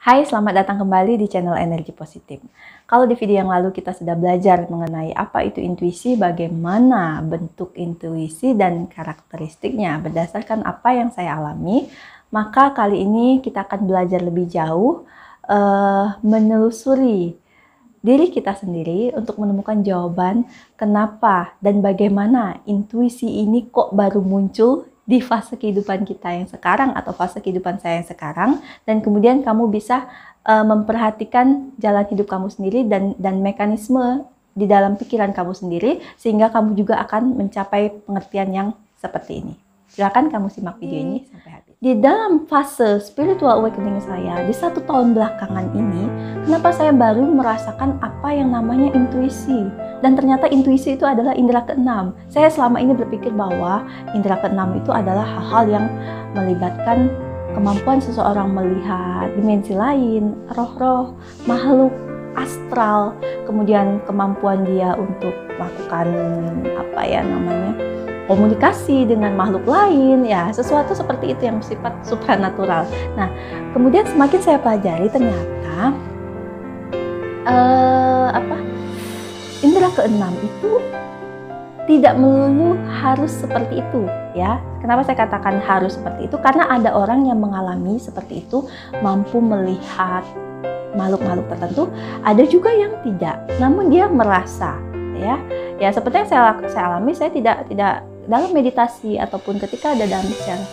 Hai, selamat datang kembali di channel Energi Positif. Kalau di video yang lalu kita sudah belajar mengenai apa itu intuisi, bagaimana bentuk intuisi dan karakteristiknya berdasarkan apa yang saya alami, maka kali ini kita akan belajar lebih jauh menelusuri diri kita sendiri untuk menemukan jawaban kenapa dan bagaimana intuisi ini kok baru muncul di fase kehidupan kita yang sekarang atau fase kehidupan saya yang sekarang, dan kemudian kamu bisa memperhatikan jalan hidup kamu sendiri dan mekanisme di dalam pikiran kamu sendiri sehingga kamu juga akan mencapai pengertian yang seperti ini. Silakan kamu simak video ini sampai habis. Di dalam fase spiritual awakening saya di 1 tahun belakangan ini, kenapa saya baru merasakan apa yang namanya intuisi? Dan ternyata intuisi itu adalah indera keenam. Saya selama ini berpikir bahwa indera keenam itu adalah hal-hal yang melibatkan kemampuan seseorang melihat dimensi lain, roh-roh, makhluk astral, kemudian kemampuan dia untuk melakukan komunikasi dengan makhluk lain, ya sesuatu seperti itu yang bersifat supranatural. Nah, kemudian semakin saya pelajari ternyata indera keenam itu tidak melulu harus seperti itu, ya. Kenapa saya katakan harus seperti itu? Karena ada orang yang mengalami seperti itu, mampu melihat makhluk-makhluk tertentu, ada juga yang tidak. Namun dia merasa, ya seperti yang saya alami, saya tidak dalam meditasi ataupun ketika ada dalam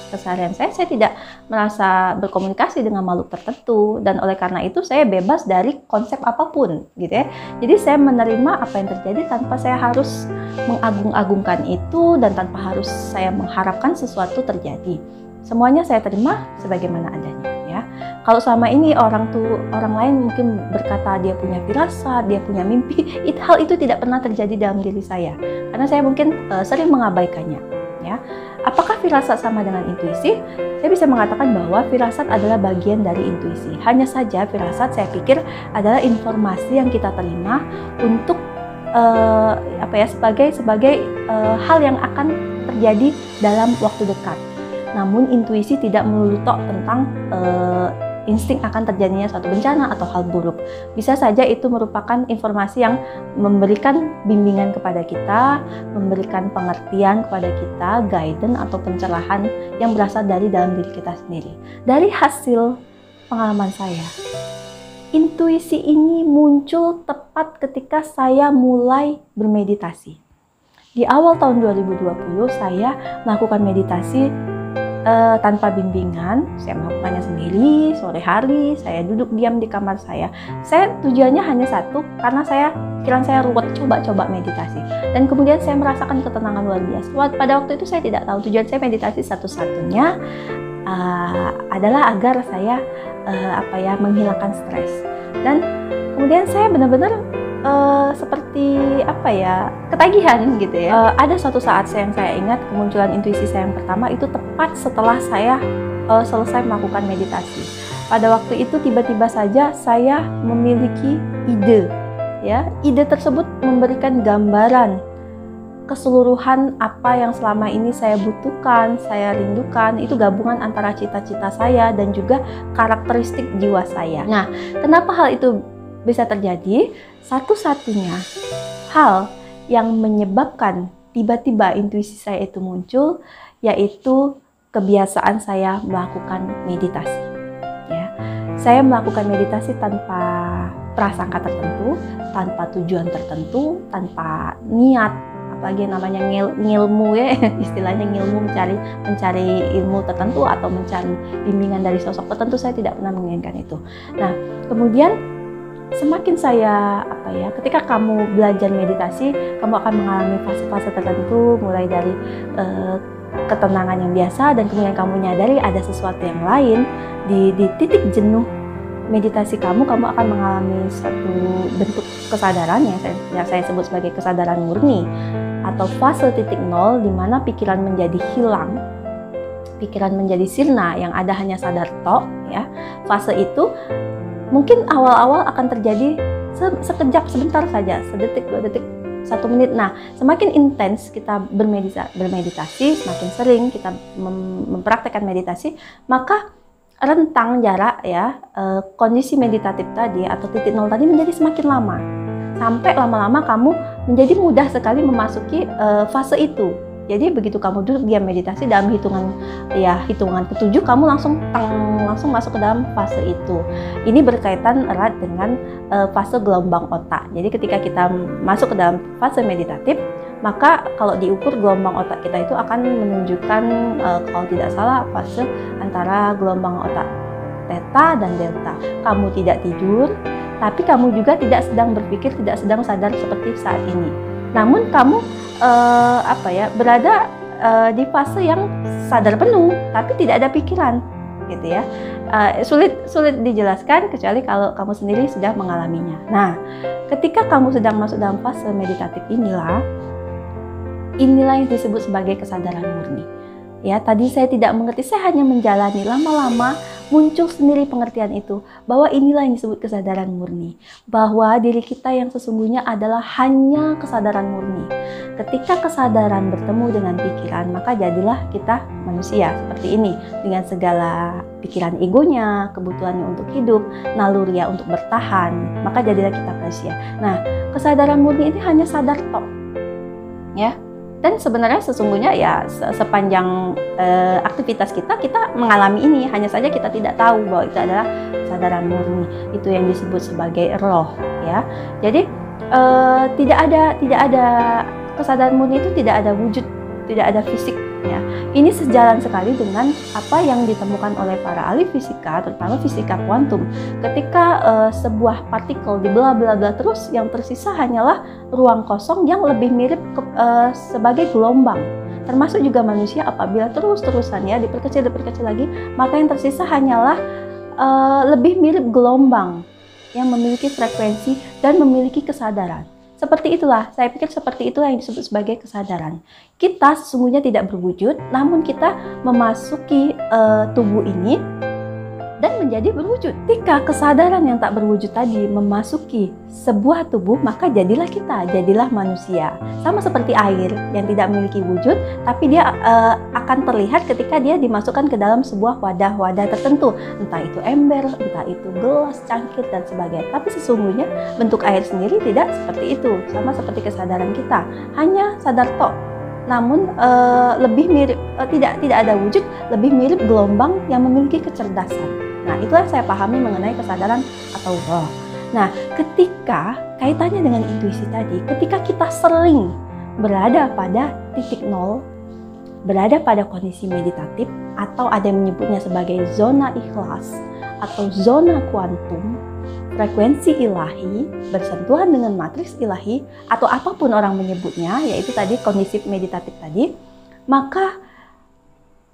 keseharian saya tidak merasa berkomunikasi dengan makhluk tertentu, dan oleh karena itu saya bebas dari konsep apapun, gitu ya. Jadi saya menerima apa yang terjadi tanpa saya harus mengagung-agungkan itu dan tanpa harus saya mengharapkan sesuatu terjadi. Semuanya saya terima sebagaimana adanya, ya. Kalau selama ini orang lain mungkin berkata dia punya firasat, dia punya mimpi, hal itu tidak pernah terjadi dalam diri saya. Karena saya mungkin sering mengabaikannya, ya. Apakah firasat sama dengan intuisi? Saya bisa mengatakan bahwa firasat adalah bagian dari intuisi. Hanya saja firasat saya pikir adalah informasi yang kita terima untuk sebagai hal yang akan terjadi dalam waktu dekat. Namun intuisi tidak melulu tentang insting akan terjadinya suatu bencana atau hal buruk. Bisa saja itu merupakan informasi yang memberikan bimbingan kepada kita, memberikan pengertian kepada kita, guidance atau pencerahan yang berasal dari dalam diri kita sendiri. Dari hasil pengalaman saya, intuisi ini muncul tepat ketika saya mulai bermeditasi. Di awal tahun 2020 saya melakukan meditasi tanpa bimbingan. Saya melakukannya sendiri, sore hari, saya duduk diam di kamar saya. Saya tujuannya hanya satu, karena pikiran saya ruwet, coba meditasi. Dan kemudian saya merasakan ketenangan luar biasa. Pada waktu itu saya tidak tahu tujuan saya meditasi satu-satunya adalah agar saya menghilangkan stres. Dan kemudian saya benar-benar seperti ketagihan gitu ya. Ada suatu saat yang saya ingat kemunculan intuisi saya yang pertama itu tepat setelah saya selesai melakukan meditasi. Pada waktu itu tiba-tiba saja saya memiliki ide, ya. Ide tersebut memberikan gambaran keseluruhan apa yang selama ini saya butuhkan, saya rindukan. Itu gabungan antara cita-cita saya dan juga karakteristik jiwa saya. Nah, kenapa hal itu bisa terjadi? Satu-satunya hal yang menyebabkan tiba-tiba intuisi saya itu muncul yaitu kebiasaan saya melakukan meditasi, ya. Saya melakukan meditasi tanpa prasangka tertentu, tanpa tujuan tertentu, tanpa niat, apalagi namanya ngilmu, ya. Istilahnya ngilmu, mencari ilmu tertentu atau mencari bimbingan dari sosok tertentu. Saya tidak pernah menginginkan itu. Nah, kemudian semakin saya ketika kamu belajar meditasi, kamu akan mengalami fase-fase tertentu, mulai dari ketenangan yang biasa, dan kemudian kamu menyadari ada sesuatu yang lain. Di titik jenuh meditasi kamu akan mengalami satu bentuk kesadaran yang saya sebut sebagai kesadaran murni, atau fase titik nol, di mana pikiran menjadi hilang, pikiran menjadi sirna, yang ada hanya sadar tok, ya. Fase itu mungkin awal-awal akan terjadi sekejap, sebentar saja, sedetik, 2 detik, 1 menit. Nah, semakin intens kita bermeditasi, semakin sering kita mempraktekkan meditasi, maka rentang jarak ya kondisi meditatif tadi atau titik nol tadi menjadi semakin lama, sampai lama-lama kamu menjadi mudah sekali memasuki fase itu. Jadi begitu kamu duduk diam meditasi, dalam hitungan ke-7 kamu langsung masuk ke dalam fase itu. Ini berkaitan erat dengan fase gelombang otak. Jadi ketika kita masuk ke dalam fase meditatif, maka kalau diukur gelombang otak kita itu akan menunjukkan kalau tidak salah fase antara gelombang otak theta dan delta. Kamu tidak tidur, tapi kamu juga tidak sedang berpikir, tidak sedang sadar seperti saat ini. Namun kamu berada di fase yang sadar penuh, tapi tidak ada pikiran, gitu ya. Sulit dijelaskan kecuali kalau kamu sendiri sudah mengalaminya. Nah, ketika kamu sedang masuk dalam fase meditatif inilah yang disebut sebagai kesadaran murni. Ya, tadi saya tidak mengerti, saya hanya menjalani. Lama-lama muncul sendiri pengertian itu, bahwa inilah yang disebut kesadaran murni. Bahwa diri kita yang sesungguhnya adalah hanya kesadaran murni. Ketika kesadaran bertemu dengan pikiran, maka jadilah kita manusia seperti ini. Dengan segala pikiran egonya, kebutuhannya untuk hidup, nalurinya untuk bertahan, maka jadilah kita manusia. Nah, kesadaran murni ini hanya sadar tok. Ya. Dan sebenarnya sesungguhnya ya sepanjang aktivitas kita mengalami ini, hanya saja kita tidak tahu bahwa itu adalah kesadaran murni. Itu yang disebut sebagai roh, ya. Jadi tidak ada kesadaran murni itu, tidak ada wujud, tidak ada fisik, ya. Ini sejalan sekali dengan apa yang ditemukan oleh para ahli fisika, terutama fisika kuantum. Ketika sebuah partikel dibelah-belah terus, yang tersisa hanyalah ruang kosong yang lebih mirip sebagai gelombang. Termasuk juga manusia, apabila terus-terusan ya diperkecil lagi, maka yang tersisa hanyalah lebih mirip gelombang yang memiliki frekuensi dan memiliki kesadaran. Seperti itulah, saya pikir seperti itulah yang disebut sebagai kesadaran. Kita sesungguhnya tidak berwujud, namun kita memasuki tubuh ini dan menjadi berwujud. Ketika kesadaran yang tak berwujud tadi memasuki sebuah tubuh, maka jadilah kita, jadilah manusia. Sama seperti air yang tidak memiliki wujud, tapi dia akan terlihat ketika dia dimasukkan ke dalam sebuah wadah-wadah tertentu. Entah itu ember, entah itu gelas, cangkir, dan sebagainya. Tapi sesungguhnya bentuk air sendiri tidak seperti itu. Sama seperti kesadaran kita, hanya sadar tok. Namun lebih mirip, tidak ada wujud, lebih mirip gelombang yang memiliki kecerdasan. Nah, itulah yang saya pahami mengenai kesadaran atau roh. Nah, ketika kaitannya dengan intuisi tadi, ketika kita sering berada pada titik nol, berada pada kondisi meditatif, atau ada yang menyebutnya sebagai zona ikhlas atau zona kuantum, frekuensi ilahi, bersentuhan dengan matriks ilahi, atau apapun orang menyebutnya, yaitu tadi kondisi meditatif tadi, maka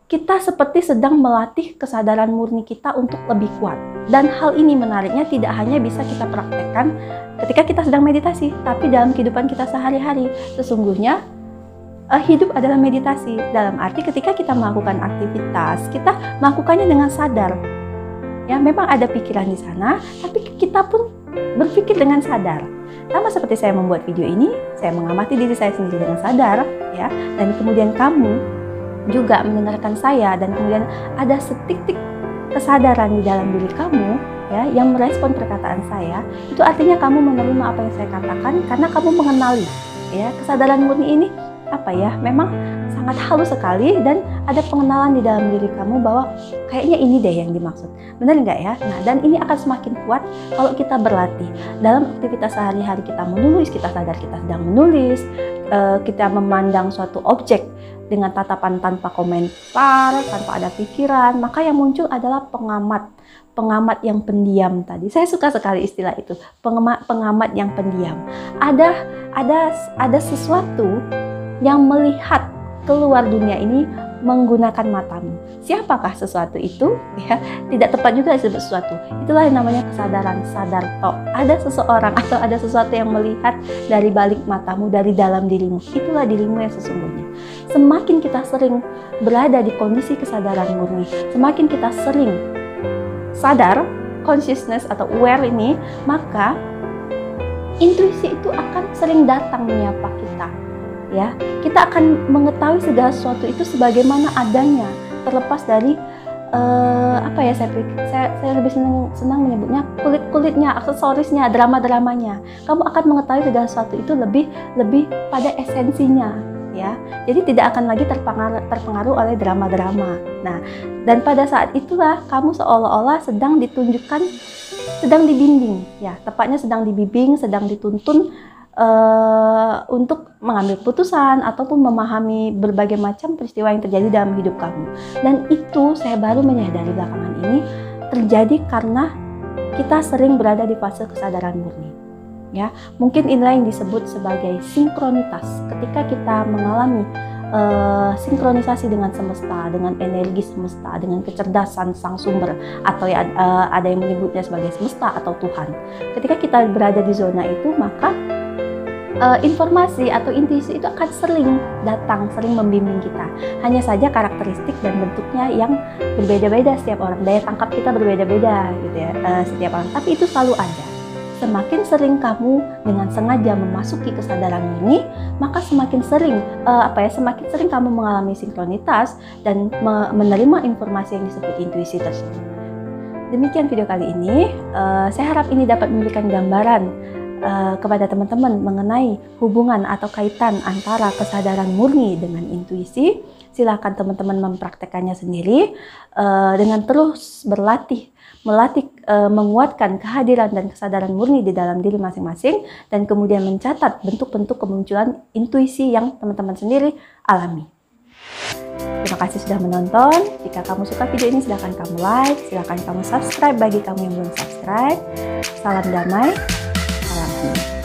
kita seperti sedang melatih kesadaran murni kita untuk lebih kuat. Dan hal ini menariknya tidak hanya bisa kita praktekkan ketika kita sedang meditasi, tapi dalam kehidupan kita sehari-hari. Sesungguhnya hidup adalah meditasi, dalam arti ketika kita melakukan aktivitas, kita melakukannya dengan sadar. Ya, memang ada pikiran di sana, tapi kita pun berpikir dengan sadar. Sama seperti saya membuat video ini, saya mengamati diri saya sendiri dengan sadar, ya, dan kemudian kamu juga mendengarkan saya, dan kemudian ada setitik kesadaran di dalam diri kamu, ya, yang merespon perkataan saya. Itu artinya kamu menerima apa yang saya katakan karena kamu mengenali, ya, kesadaran murni ini memang sangat halus sekali, dan ada pengenalan di dalam diri kamu bahwa kayaknya ini deh yang dimaksud. Benar nggak ya? Nah, dan ini akan semakin kuat kalau kita berlatih dalam aktivitas sehari-hari. Kita menulis, kita sadar kita sedang menulis, kita memandang suatu objek dengan tatapan tanpa komentar, tanpa ada pikiran, maka yang muncul adalah pengamat yang pendiam tadi. Saya suka sekali istilah itu, pengamat yang pendiam. Ada sesuatu yang melihat keluar dunia ini menggunakan matamu. Siapakah sesuatu itu? Ya, tidak tepat juga disebut sesuatu. Itulah yang namanya kesadaran sadar tok. Ada seseorang atau ada sesuatu yang melihat dari balik matamu, dari dalam dirimu. Itulah dirimu yang sesungguhnya. Semakin kita sering berada di kondisi kesadaran murni, semakin kita sering sadar, consciousness atau aware ini, maka intuisi itu akan sering datang menyapa kita. Ya, kita akan mengetahui segala sesuatu itu sebagaimana adanya, terlepas dari apa ya, saya lebih senang menyebutnya kulit-kulitnya, aksesorisnya, drama-dramanya. Kamu akan mengetahui segala sesuatu itu lebih pada esensinya, ya. Jadi tidak akan lagi terpengaruh oleh drama-drama. Nah, dan pada saat itulah kamu seolah-olah sedang ditunjukkan, sedang dibimbing, ya, tepatnya sedang dibimbing, sedang dituntun untuk mengambil putusan ataupun memahami berbagai macam peristiwa yang terjadi dalam hidup kamu. Dan itu saya baru menyadari belakangan ini terjadi karena kita sering berada di fase kesadaran murni. Ya, mungkin inilah yang disebut sebagai sinkronitas. Ketika kita mengalami sinkronisasi dengan semesta, dengan energi semesta, dengan kecerdasan sang sumber, atau ya, ada yang menyebutnya sebagai semesta atau Tuhan. Ketika kita berada di zona itu, maka informasi atau intuisi itu akan sering datang, sering membimbing kita. Hanya saja karakteristik dan bentuknya yang berbeda-beda setiap orang. Daya tangkap kita berbeda-beda gitu ya, setiap orang. Tapi itu selalu ada. Semakin sering kamu dengan sengaja memasuki kesadaran ini, maka semakin sering semakin sering kamu mengalami sinkronitas dan menerima informasi yang disebut intuisi tersebut. Demikian video kali ini. Saya harap ini dapat memberikan gambaran kepada teman-teman mengenai hubungan atau kaitan antara kesadaran murni dengan intuisi. Silakan teman-teman mempraktekannya sendiri dengan terus melatih menguatkan kehadiran dan kesadaran murni di dalam diri masing-masing, dan kemudian mencatat bentuk-bentuk kemunculan intuisi yang teman-teman sendiri alami. Terima kasih sudah menonton. Jika kamu suka video ini, silahkan kamu like, silahkan kamu subscribe bagi kamu yang belum subscribe. Salam damai. Salam